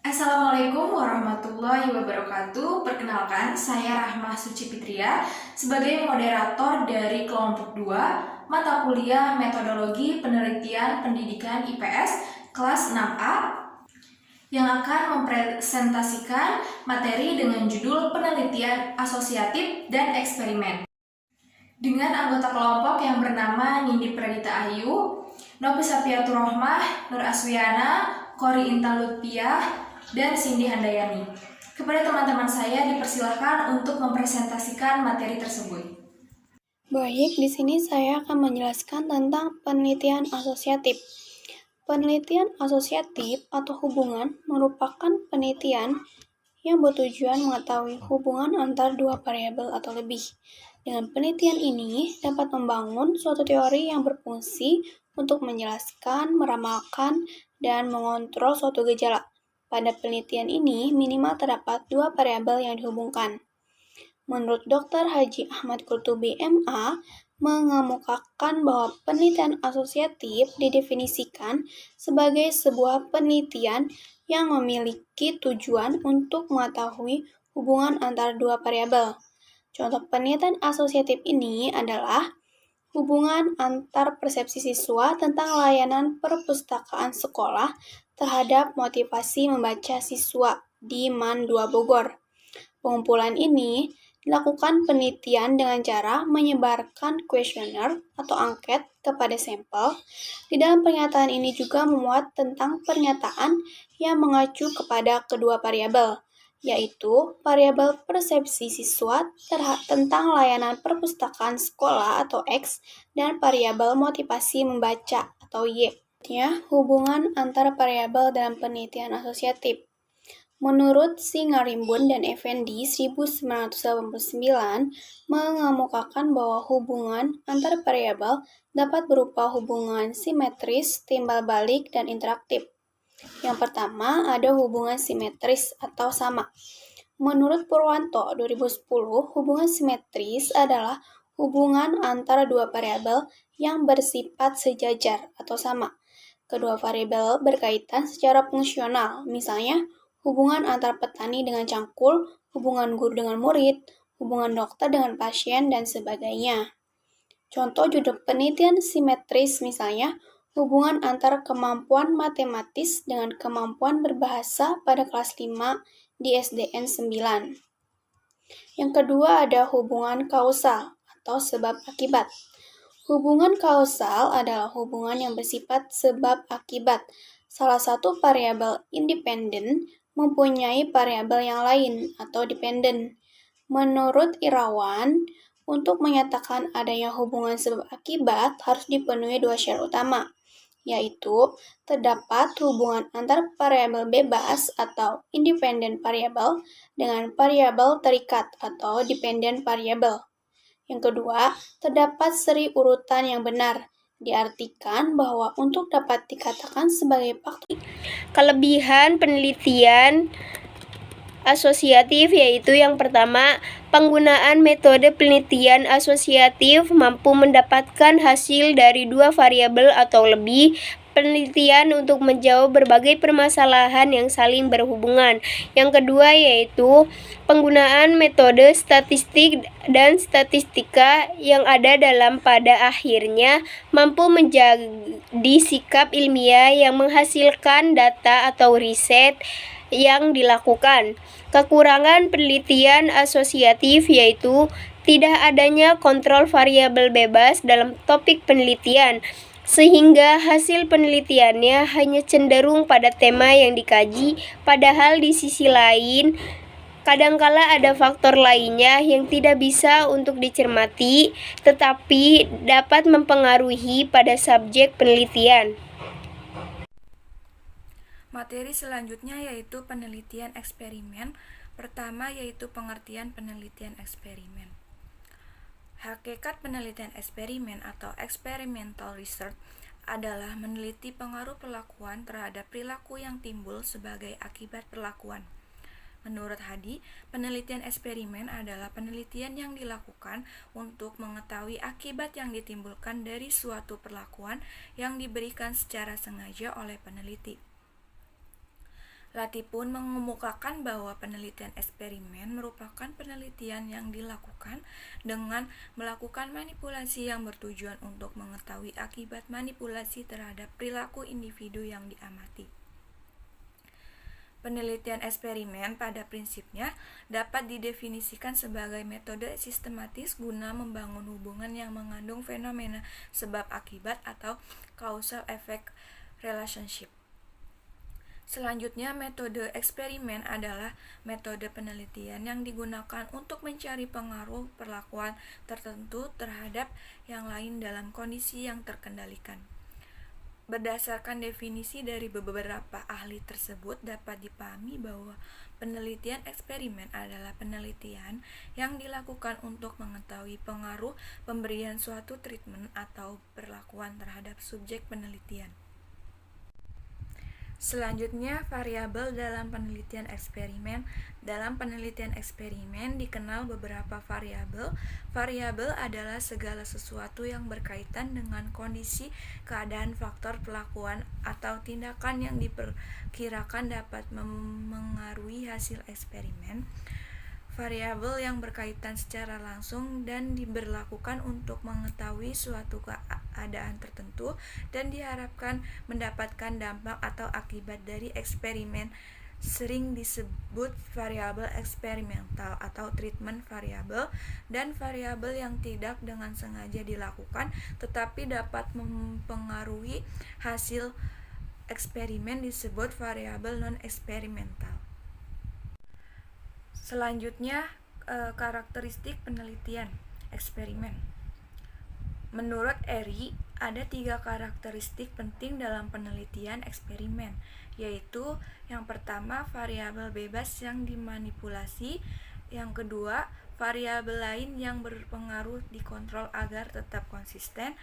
Assalamualaikum warahmatullahi wabarakatuh. Perkenalkan, saya Rahma Suci Fitria sebagai moderator dari kelompok 2 mata kuliah Metodologi Penelitian Pendidikan IPS kelas 6A yang akan mempresentasikan materi dengan judul penelitian asosiatif dan eksperimen. Dengan anggota kelompok yang bernama Nindi Pradita Ayu, Novi Safiatur Rohmah, Nur Aswiana, Kori Intan Lutfiah, dan Cindy Handayani. Kepada teman-teman saya dipersilahkan untuk mempresentasikan materi tersebut. Baik, di sini saya akan menjelaskan tentang penelitian asosiatif. Penelitian asosiatif atau hubungan merupakan penelitian yang bertujuan mengetahui hubungan antar dua variabel atau lebih. Dengan penelitian ini dapat membangun suatu teori yang berfungsi untuk menjelaskan, meramalkan, dan mengontrol suatu gejala. Pada penelitian ini, minimal terdapat dua variabel yang dihubungkan. Menurut Dr. Haji Ahmad Qurtubi MA, mengemukakan bahwa penelitian asosiatif didefinisikan sebagai sebuah penelitian yang memiliki tujuan untuk mengetahui hubungan antara dua variabel. Contoh penelitian asosiatif ini adalah hubungan antar persepsi siswa tentang layanan perpustakaan sekolah terhadap motivasi membaca siswa di MAN 2 Bogor. Pengumpulan ini dilakukan penelitian dengan cara menyebarkan kuesioner atau angket kepada sampel. Di dalam pernyataan ini juga memuat tentang pernyataan yang mengacu kepada kedua variabel, yaitu variabel persepsi siswa tentang layanan perpustakaan sekolah atau X dan variabel motivasi membaca atau Y. Hubungan antara variabel dalam penelitian asosiatif. Menurut Singarimbun dan Effendi 1989 mengemukakan bahwa hubungan antar variabel dapat berupa hubungan simetris, timbal balik, dan interaktif. Yang pertama ada hubungan simetris atau sama. Menurut Purwanto 2010, hubungan simetris adalah hubungan antara dua variabel yang bersifat sejajar atau sama. Kedua variabel berkaitan secara fungsional, misalnya hubungan antar petani dengan cangkul, hubungan guru dengan murid, hubungan dokter dengan pasien, dan sebagainya. Contoh judul penelitian simetris misalnya, hubungan antar kemampuan matematis dengan kemampuan berbahasa pada kelas 5 di SDN 9. Yang kedua ada hubungan kausal atau sebab akibat. Hubungan kausal adalah hubungan yang bersifat sebab akibat. Salah satu variabel independen mempunyai variabel yang lain atau dependen. Menurut Irawan, untuk menyatakan adanya hubungan sebab akibat harus dipenuhi dua syarat utama, yaitu terdapat hubungan antar variabel bebas atau independent variable dengan variabel terikat atau dependent variable. Yang kedua, terdapat seri urutan yang benar. Diartikan bahwa untuk dapat dikatakan sebagai faktor. Kelebihan penelitian asosiatif yaitu yang pertama, penggunaan metode penelitian asosiatif mampu mendapatkan hasil dari dua variabel atau lebih penelitian untuk menjawab berbagai permasalahan yang saling berhubungan. Yang kedua yaitu penggunaan metode statistik dan statistika yang ada dalam pada akhirnya mampu menjadi sikap ilmiah yang menghasilkan data atau riset yang dilakukan. Kekurangan penelitian asosiatif yaitu tidak adanya kontrol variabel bebas dalam topik penelitian, sehingga hasil penelitiannya hanya cenderung pada tema yang dikaji, padahal di sisi lain, kadangkala ada faktor lainnya yang tidak bisa untuk dicermati, tetapi dapat mempengaruhi pada subjek penelitian. Materi selanjutnya yaitu penelitian eksperimen. Pertama yaitu pengertian penelitian eksperimen. Hakikat penelitian eksperimen atau experimental research adalah meneliti pengaruh perlakuan terhadap perilaku yang timbul sebagai akibat perlakuan. Menurut Hadi, penelitian eksperimen adalah penelitian yang dilakukan untuk mengetahui akibat yang ditimbulkan dari suatu perlakuan yang diberikan secara sengaja oleh peneliti. Lati pun mengemukakan bahwa penelitian eksperimen merupakan penelitian yang dilakukan dengan melakukan manipulasi yang bertujuan untuk mengetahui akibat manipulasi terhadap perilaku individu yang diamati. Penelitian eksperimen pada prinsipnya dapat didefinisikan sebagai metode sistematis guna membangun hubungan yang mengandung fenomena sebab akibat atau causal effect relationship. Selanjutnya, metode eksperimen adalah metode penelitian yang digunakan untuk mencari pengaruh perlakuan tertentu terhadap yang lain dalam kondisi yang terkendalikan. Berdasarkan definisi dari beberapa ahli tersebut, dapat dipahami bahwa penelitian eksperimen adalah penelitian yang dilakukan untuk mengetahui pengaruh pemberian suatu treatment atau perlakuan terhadap subjek penelitian. Selanjutnya, variabel dalam penelitian eksperimen. Dalam penelitian eksperimen dikenal beberapa variabel. Variabel adalah segala sesuatu yang berkaitan dengan kondisi, keadaan, faktor, perlakuan, atau tindakan yang diperkirakan dapat memengaruhi hasil eksperimen. Variabel yang berkaitan secara langsung dan diberlakukan untuk mengetahui suatu keadaan tertentu dan diharapkan mendapatkan dampak atau akibat dari eksperimen sering disebut variabel eksperimental atau treatment variable, dan variabel yang tidak dengan sengaja dilakukan tetapi dapat mempengaruhi hasil eksperimen disebut variabel non-eksperimental. Selanjutnya, karakteristik penelitian eksperimen. Menurut Eri, ada 3 karakteristik penting dalam penelitian eksperimen, yaitu yang pertama, variabel bebas yang dimanipulasi, yang kedua, variabel lain yang berpengaruh dikontrol agar tetap konsisten,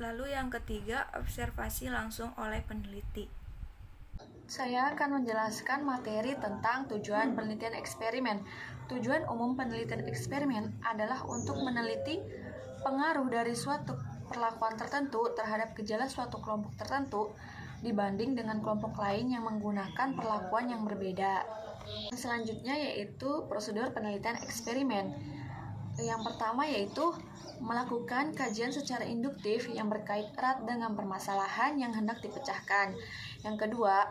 lalu yang ketiga, observasi langsung oleh peneliti. Saya akan menjelaskan materi tentang tujuan penelitian eksperimen. Tujuan umum penelitian eksperimen adalah untuk meneliti pengaruh dari suatu perlakuan tertentu terhadap gejala suatu kelompok tertentu dibanding dengan kelompok lain yang menggunakan perlakuan yang berbeda. Selanjutnya yaitu prosedur penelitian eksperimen. Yang pertama yaitu melakukan kajian secara induktif yang berkait erat dengan permasalahan yang hendak dipecahkan. Yang kedua,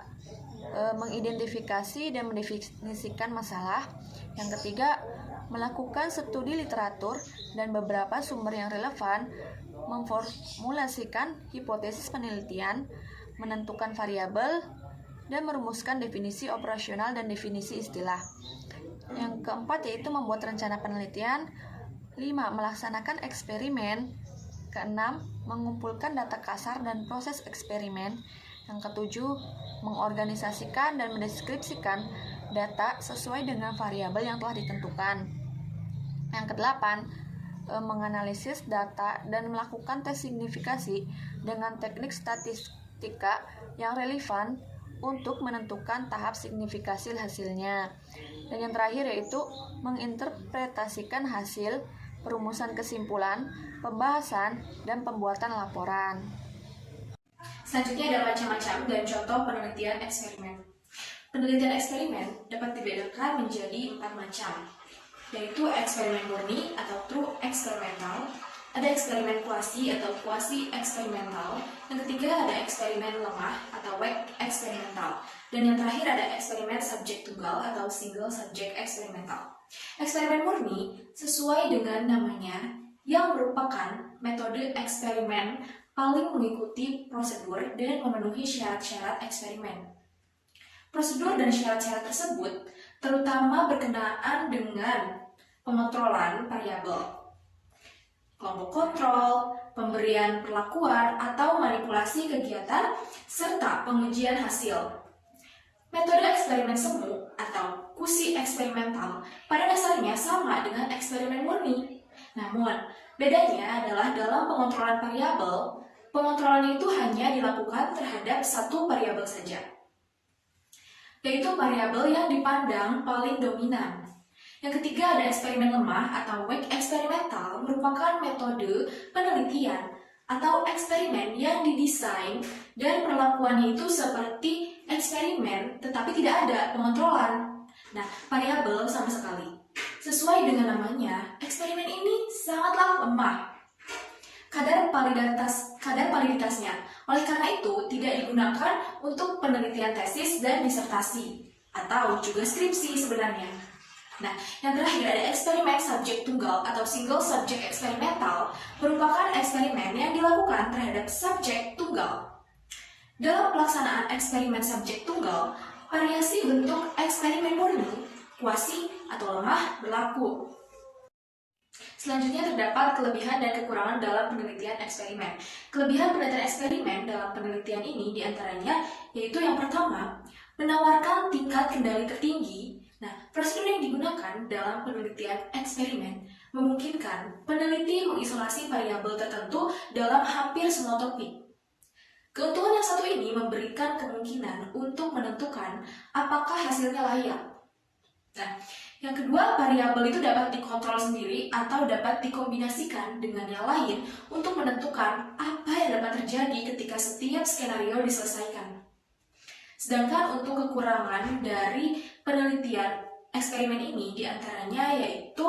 mengidentifikasi dan mendefinisikan masalah. Yang ketiga, melakukan studi literatur dan beberapa sumber yang relevan, memformulasikan hipotesis penelitian, menentukan variabel, dan merumuskan definisi operasional dan definisi istilah. Yang keempat yaitu membuat rencana penelitian. 5. Melaksanakan eksperimen. Keenam, mengumpulkan data kasar dan proses eksperimen. Yang ketujuh, mengorganisasikan dan mendeskripsikan data sesuai dengan variabel yang telah ditentukan. Yang kedelapan, menganalisis data dan melakukan tes signifikasi dengan teknik statistika yang relevan untuk menentukan tahap signifikasi hasilnya. Dan yang terakhir yaitu menginterpretasikan hasil, perumusan kesimpulan, pembahasan, dan pembuatan laporan. Selanjutnya ada macam-macam dan contoh penelitian eksperimen. Penelitian eksperimen dapat dibedakan menjadi 4 macam, yaitu eksperimen murni atau true experimental, ada eksperimen kuasi atau quasi eksperimental, yang ketiga ada eksperimen lemah atau weak eksperimental, dan yang terakhir ada eksperimen subjek tunggal atau single subject eksperimental. Eksperimen murni sesuai dengan namanya yang merupakan metode eksperimen paling mengikuti prosedur dan memenuhi syarat-syarat eksperimen. Prosedur dan syarat-syarat tersebut terutama berkenaan dengan pengontrolan variabel, kelompok kontrol, pemberian perlakuan atau manipulasi kegiatan, serta pengujian hasil. Metode eksperimen semu atau quasi eksperimental pada dasarnya sama dengan eksperimen murni. Namun, bedanya adalah dalam pengontrolan variabel, pengontrolan itu hanya dilakukan terhadap satu variabel saja, yaitu variabel yang dipandang paling dominan. Yang ketiga ada eksperimen lemah atau weak eksperimental, merupakan metode penelitian atau eksperimen yang didesain dan perlakuannya itu seperti eksperimen, tetapi tidak ada pengontrolan. Nah, variabel sama sekali. Sesuai dengan namanya, eksperimen ini sangatlah lemah kadar validitasnya. Oleh karena itu, tidak digunakan untuk penelitian tesis dan disertasi, atau juga skripsi sebenarnya. Nah, yang terakhir ada eksperimen subjek tunggal atau single subject eksperimental, merupakan eksperimen yang dilakukan terhadap subjek tunggal. Dalam pelaksanaan eksperimen subjek tunggal, variasi bentuk eksperimen murni, kuasi, atau lemah berlaku. Selanjutnya terdapat kelebihan dan kekurangan dalam penelitian eksperimen. Kelebihan penelitian eksperimen dalam penelitian ini diantaranya yaitu yang pertama, menawarkan tingkat kendali tertinggi. Nah, prosedur yang digunakan dalam penelitian eksperimen memungkinkan peneliti mengisolasi variabel tertentu dalam hampir semua topik. Keuntungan yang satu ini memberikan kemungkinan untuk menentukan apakah hasilnya layak. Nah, yang kedua, variabel itu dapat dikontrol sendiri atau dapat dikombinasikan dengan yang lain untuk menentukan apa yang dapat terjadi ketika setiap skenario diselesaikan. Sedangkan untuk kekurangan dari penelitian eksperimen ini diantaranya yaitu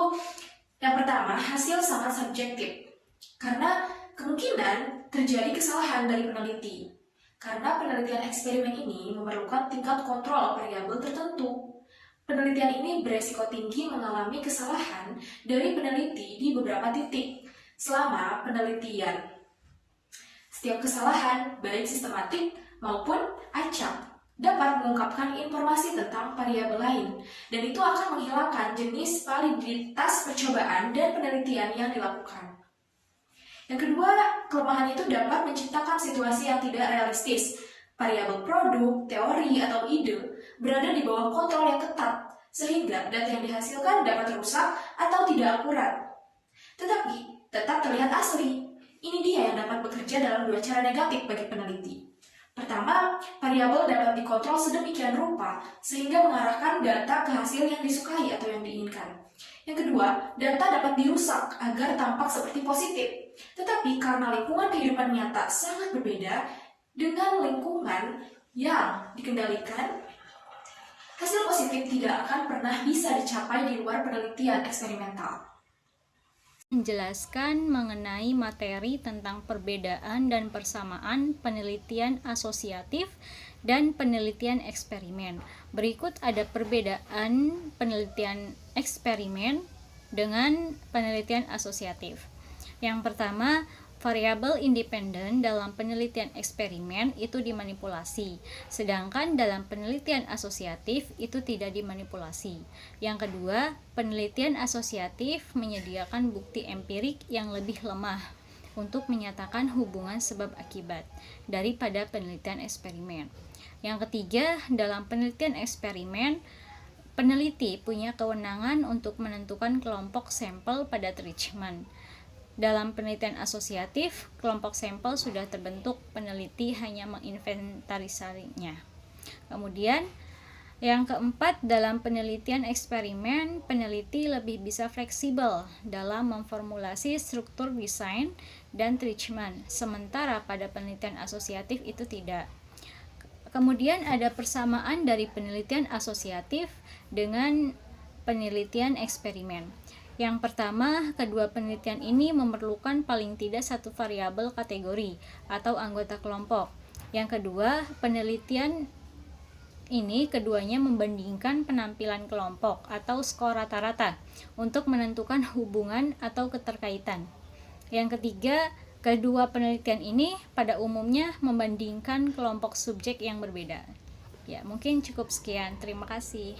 yang pertama, hasil sangat subjektif karena kemungkinan terjadi kesalahan dari peneliti. Karena penelitian eksperimen ini memerlukan tingkat kontrol variabel tertentu. Penelitian ini beresiko tinggi mengalami kesalahan dari peneliti di beberapa titik selama penelitian. Setiap kesalahan, baik sistematik maupun acak, dapat mengungkapkan informasi tentang variabel lain, dan itu akan menghilangkan jenis validitas percobaan dan penelitian yang dilakukan. Yang kedua, kelemahan itu dapat menciptakan situasi yang tidak realistis. Variabel produk, teori, atau ide berada di bawah kontrol yang ketat, sehingga data yang dihasilkan dapat rusak atau tidak akurat. Tetapi, tetap terlihat asli. Ini dia yang dapat bekerja dalam dua cara negatif bagi peneliti. Pertama, variabel dapat dikontrol sedemikian rupa, sehingga mengarahkan data ke hasil yang disukai atau yang diinginkan. Yang kedua, data dapat dirusak agar tampak seperti positif. Tetapi karena lingkungan kehidupan nyata sangat berbeda, dengan lingkungan yang dikendalikan, hasil positif tidak akan pernah bisa dicapai di luar penelitian eksperimental. Menjelaskan mengenai materi tentang perbedaan dan persamaan penelitian asosiatif dan penelitian eksperimen. Berikut ada perbedaan penelitian eksperimen dengan penelitian asosiatif. Yang pertama, variabel independen dalam penelitian eksperimen itu dimanipulasi, sedangkan dalam penelitian asosiatif itu tidak dimanipulasi. Yang kedua, penelitian asosiatif menyediakan bukti empirik yang lebih lemah untuk menyatakan hubungan sebab akibat daripada penelitian eksperimen. Yang ketiga, dalam penelitian eksperimen, peneliti punya kewenangan untuk menentukan kelompok sampel pada treatment. Dalam penelitian asosiatif, kelompok sampel sudah terbentuk, peneliti hanya menginventarisasinya. Kemudian, yang keempat, dalam penelitian eksperimen, peneliti lebih bisa fleksibel dalam memformulasi struktur desain dan treatment, sementara pada penelitian asosiatif itu tidak. Kemudian ada persamaan dari penelitian asosiatif dengan penelitian eksperimen. Yang pertama, kedua penelitian ini memerlukan paling tidak satu variabel kategori atau anggota kelompok. Yang kedua, penelitian ini keduanya membandingkan penampilan kelompok atau skor rata-rata untuk menentukan hubungan atau keterkaitan. Yang ketiga, kedua penelitian ini pada umumnya membandingkan kelompok subjek yang berbeda. Ya, mungkin cukup sekian. Terima kasih.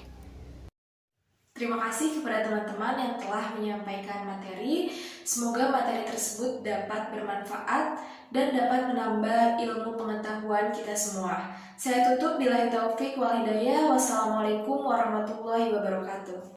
Terima kasih kepada teman-teman yang telah menyampaikan materi. Semoga materi tersebut dapat bermanfaat dan dapat menambah ilmu pengetahuan kita semua. Saya tutup billahi taufik wal hidayah. Wassalamualaikum warahmatullahi wabarakatuh.